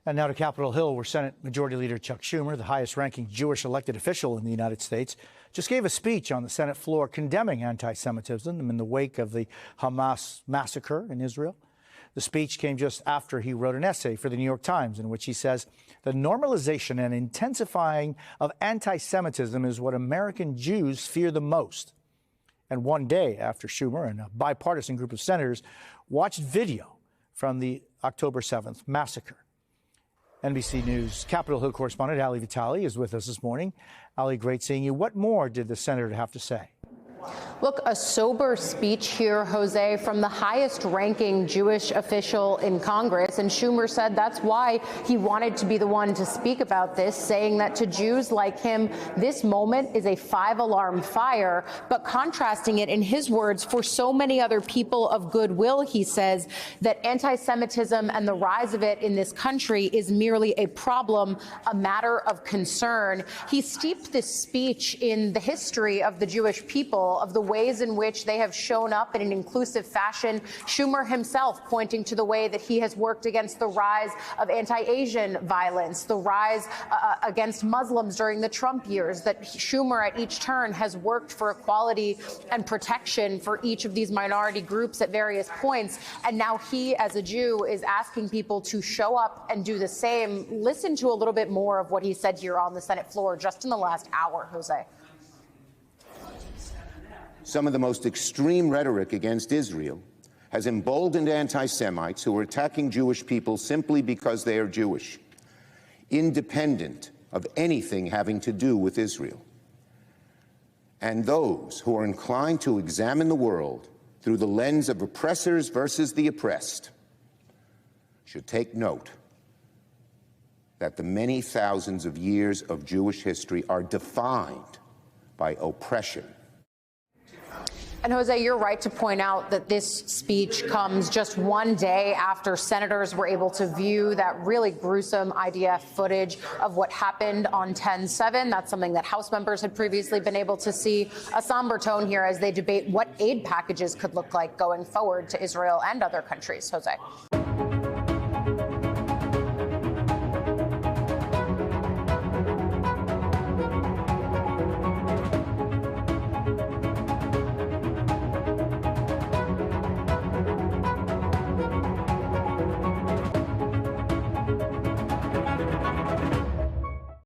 And now to Capitol Hill, where Senate Majority Leader Chuck Schumer, the highest-ranking Jewish elected official in the United States, just gave a speech on the Senate floor condemning anti-Semitism in the wake of the Hamas massacre in Israel. The speech came just after he wrote an essay for the New York Times in which he says the normalization and intensifying of anti-Semitism is what American Jews fear the most. And one day after Schumer and a bipartisan group of senators watched video from the October 7th massacre. NBC News Capitol Hill correspondent Ali Vitali is with us this morning. Ali, great seeing you. What more did the senator have to say? Look, a sober speech here, Jose, from the highest-ranking Jewish official in Congress. And Schumer said that's why he wanted to be the one to speak about this, saying that to Jews like him, this moment is a five-alarm fire. But contrasting it, in his words, for so many other people of goodwill, he says that anti-Semitism and the rise of it in this country is merely a problem, a matter of concern. He steeped this speech in the history of the Jewish people, of the ways in which they have shown up in an inclusive fashion. Schumer himself pointing to the way that he has worked against the rise of anti-Asian violence, the rise against Muslims during the Trump years, that Schumer at each turn has worked for equality and protection for each of these minority groups at various points. And now he, as a Jew, is asking people to show up and do the same. Listen to a little bit more of what he said here on the Senate floor just in the last hour, Jose. Some of the most extreme rhetoric against Israel has emboldened anti-Semites who are attacking Jewish people simply because they are Jewish, independent of anything having to do with Israel. And those who are inclined to examine the world through the lens of oppressors versus the oppressed should take note that the many thousands of years of Jewish history are defined by oppression. And Jose, you're right to point out that this speech comes just one day after senators were able to view that really gruesome IDF footage of what happened on 10/7. That's something that House members had previously been able to see. A somber tone here as they debate what aid packages could look like going forward to Israel and other countries. Jose.